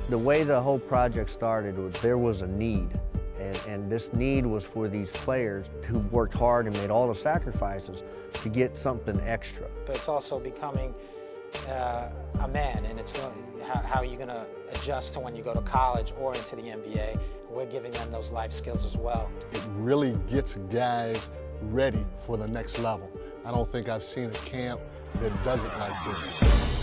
The way the whole project started was there was a need, and this need was for these players who worked hard and made all the sacrifices to get something extra. But it's also becoming a man, and it's how are you going to adjust to when you go to college or into the NBA. We're giving them those life skills as well. It really gets guys ready for the next level. I don't think I've seen a camp that does it like this.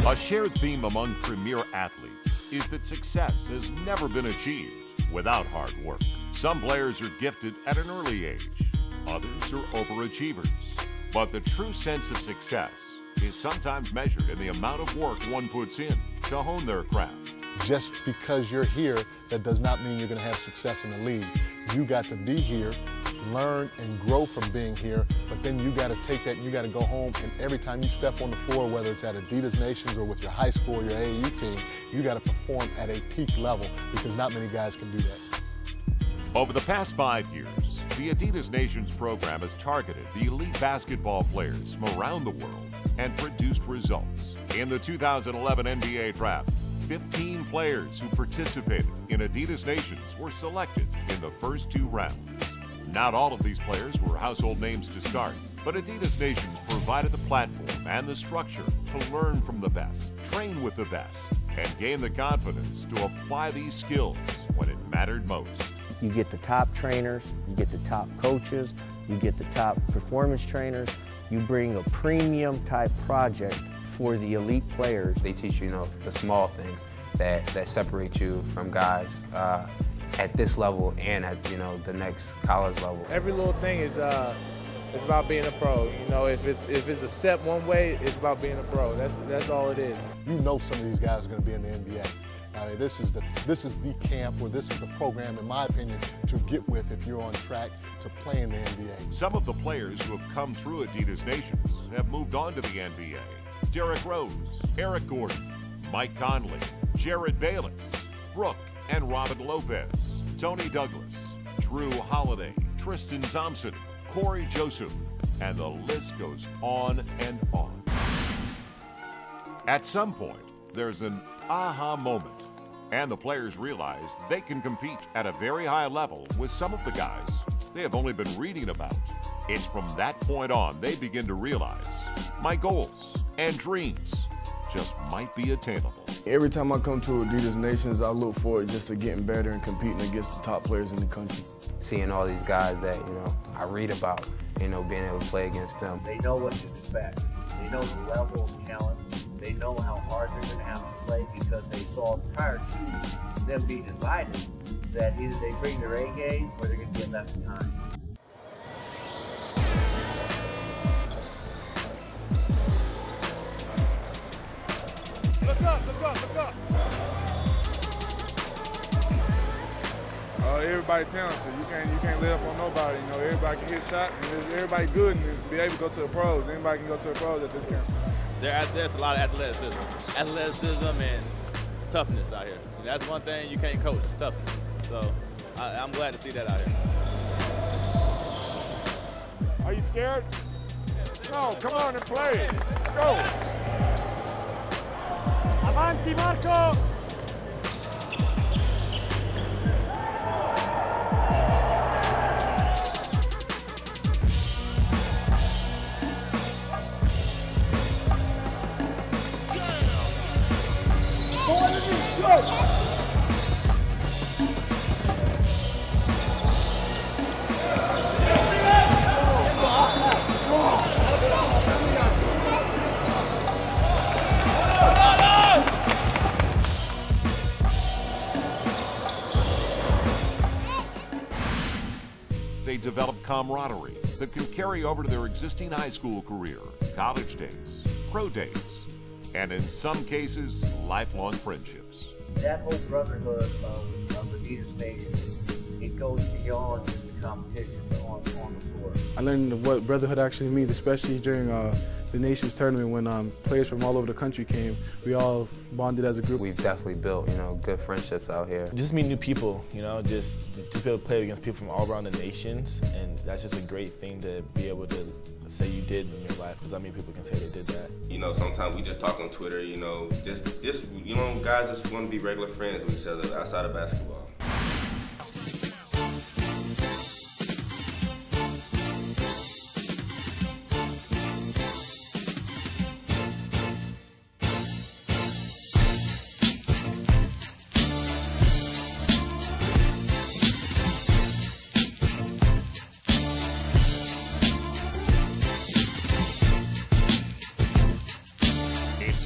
A shared theme among premier athletes is that success has never been achieved without hard work. Some players are gifted at an early age, others are overachievers. But the true sense of success is sometimes measured in the amount of work one puts in to hone their craft. Just because you're here, that does not mean you're going to have success in the league. You got to be here, learn and grow from being here, but then you got to take that and you got to go home, and every time you step on the floor, whether it's at Adidas Nations or with your high school or your AAU team, you got to perform at a peak level, because not many guys can do that. Over the past 5 years, the Adidas Nations program has targeted the elite basketball players from around the world and produced results. In the 2011 NBA draft, 15 players who participated in Adidas Nations were selected in the first 2 rounds. Not all of these players were household names to start, but Adidas Nations provided the platform and the structure to learn from the best, train with the best, and gain the confidence to apply these skills when it mattered most. You get the top trainers, you get the top coaches, you get the top performance trainers. You bring a premium type project for the elite players. They teach you, the small things that separate you from guys at this level and at, the next college level. Every little thing is it's about being a pro. If it's a step one way, it's about being a pro. That's all it is. You know some of these guys are going to be in the NBA. I mean, this is the camp, or this is the program, in my opinion, to get with if you're on track to play in the NBA. Some of the players who have come through Adidas Nations have moved on to the NBA. Derrick Rose, Eric Gordon, Mike Conley, Jared Bayless, Brooke and Robin Lopez, Tony Douglas, Drew Holiday, Tristan Thompson, Corey Joseph, and the list goes on and on. At some point, there's an aha moment, and the players realize they can compete at a very high level with some of the guys they have only been reading about. It's from that point on they begin to realize my goals and dreams just might be attainable. Every time I come to Adidas Nations, I look forward just to getting better and competing against the top players in the country. Seeing all these guys that, I read about, being able to play against them. They know what to expect. They know the level of talent. They know how hard they're going to have to play, because they saw prior to them being invited that either they bring their A game or they're going to get left behind. Look up. Everybody talented. You can't live up on nobody. Everybody can hit shots, and everybody good and be able to go to the pros. Anybody can go to the pros at this camp. There's a lot of athleticism and toughness out here. That's one thing you can't coach, is toughness. So I'm glad to see that out here. Are you scared? No, come on and play. Let's go. Avanti, Marco! They develop camaraderie that can carry over to their existing high school career, college days, pro days. and in some cases, lifelong friendships. That whole brotherhood of Adidas Nation, it goes beyond just the competition on the floor. I learned what brotherhood actually means, especially during the Nations tournament when players from all over the country came. We all bonded as a group. We've definitely built, good friendships out here. Just meet new people, just be able to play against people from all around the nations, and that's just a great thing to be able to say you did in your life, because not many people can say they did that. Sometimes we just talk on Twitter, just guys just want to be regular friends with each other outside of basketball.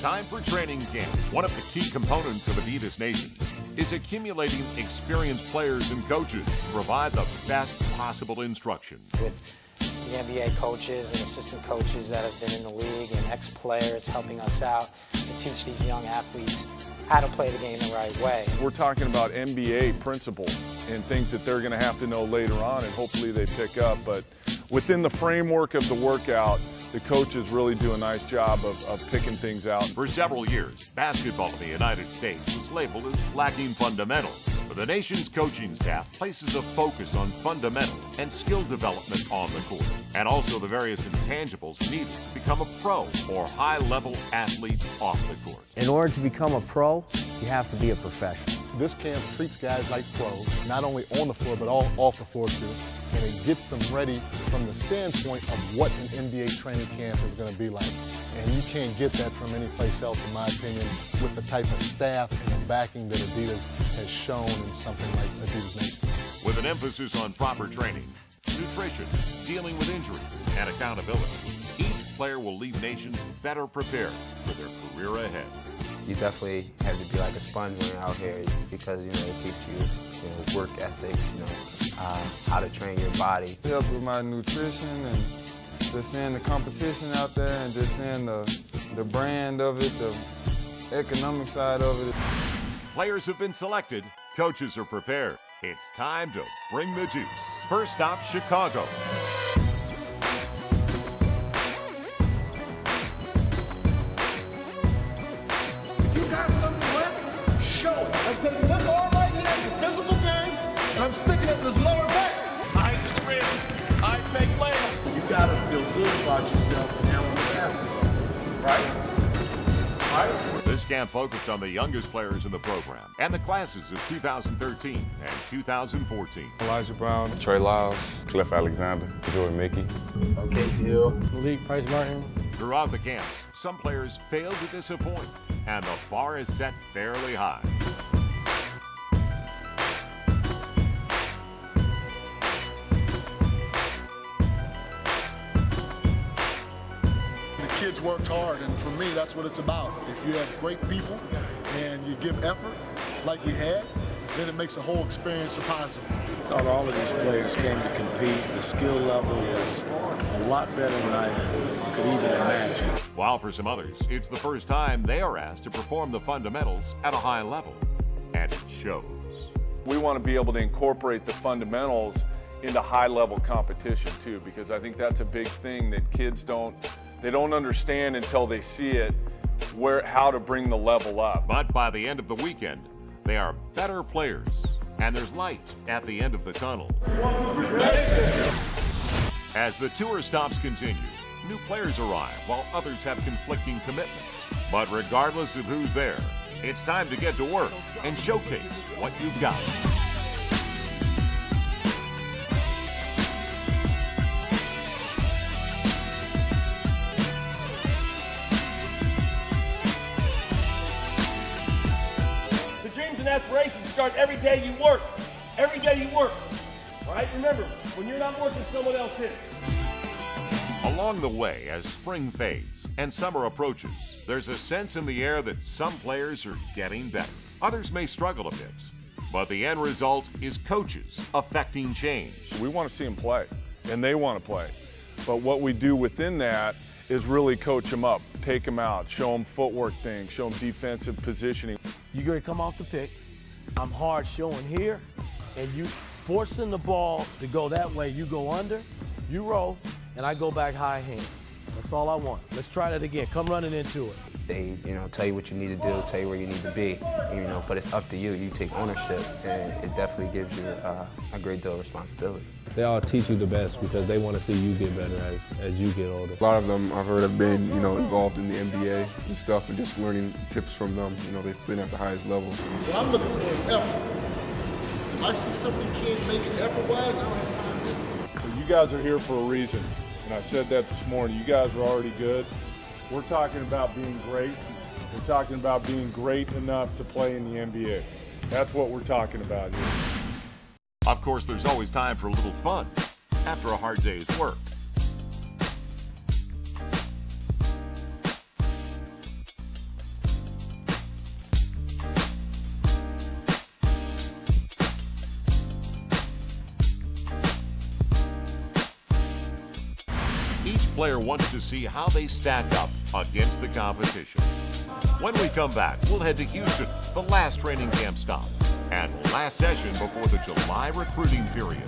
Time for training camp. One of the key components of Adidas Nations is accumulating experienced players and coaches to provide the best possible instruction. With the NBA coaches and assistant coaches that have been in the league and ex-players helping us out to teach these young athletes how to play the game the right way. We're talking about NBA principles and things that they're going to have to know later on, and hopefully they pick up. But within the framework of the workout, the coaches really do a nice job of picking things out. For several years, basketball in the United States was labeled as lacking fundamentals. But the nation's coaching staff places a focus on fundamental and skill development on the court, and also the various intangibles needed to become a pro or high-level athlete off the court. In order to become a pro, you have to be a professional. This camp treats guys like pros, not only on the floor, but off the floor too. And it gets them ready from the standpoint of what an NBA training camp is going to be like. And you can't get that from any place else, in my opinion, with the type of staff and the backing that Adidas has shown in something like Adidas Nation. With an emphasis on proper training, nutrition, dealing with injuries, and accountability, each player will leave nations better prepared for their career ahead. You definitely have to be like a sponge when you're out here, because it teaches you, work ethics, how to train your body. Help with my nutrition and just seeing the competition out there and just seeing the brand of it, the economic side of it. Players have been selected, coaches are prepared. It's time to bring the juice. First stop, Chicago. I'm taking this arm right here, it's a physical game, and I'm sticking it in his lower back. Eyes in the rim, eyes make flavor. You gotta feel good about yourself and handling the basketball, right? This camp focused on the youngest players in the program and the classes of 2013 and 2014. Elijah Brown, Trey Lyles, Cliff Alexander, Jordan Mickey, Casey Hill, Malik Price Martin. Throughout the camps, some players failed to disappoint, and the bar is set fairly high. The kids worked hard, and for me, that's what it's about. If you have great people and you give effort like we had, then it makes the whole experience a positive. I thought all of these players came to compete. The skill level was a lot better than I could even imagine. While for some others, it's the first time they are asked to perform the fundamentals at a high level, and it shows. We want to be able to incorporate the fundamentals into high-level competition too, because I think that's a big thing that kids don't understand until they see it, how to bring the level up. But by the end of the weekend, they are better players, and there's light at the end of the tunnel. As the tour stops continue, new players arrive while others have conflicting commitments. But regardless of who's there, it's time to get to work and showcase what you've got. Aspirations start every day you work. Every day you work. All right? Remember, when you're not working, someone else is. Along the way, as spring fades and summer approaches, there's a sense in the air that some players are getting better. Others may struggle a bit, but the end result is coaches affecting change. We want to see them play, and they want to play. But what we do within that is really coach them up, take them out, show them footwork things, show them defensive positioning. You're going to come off the pick. I'm hard showing here, and you forcing the ball to go that way. You go under, you roll, and I go back high hand. That's all I want. Let's try that again. Come running into it. They, tell you what you need to do, tell you where you need to be, but it's up to you. You take ownership, and it definitely gives you a great deal of responsibility. They all teach you the best because they want to see you get better as you get older. A lot of them I've heard have been, involved in the NBA and stuff, and just learning tips from them. They've been at the highest level. What I'm looking for is effort. If I see somebody can't make it effort-wise, I don't have time for it. So you guys are here for a reason, and I said that this morning. You guys are already good. We're talking about being great. We're talking about being great enough to play in the NBA. That's what we're talking about here. Of course, there's always time for a little fun after a hard day's work. Each player wants to see how they stack up against the competition. When we come back, we'll head to Houston, the last training camp stop, and last session before the July recruiting period.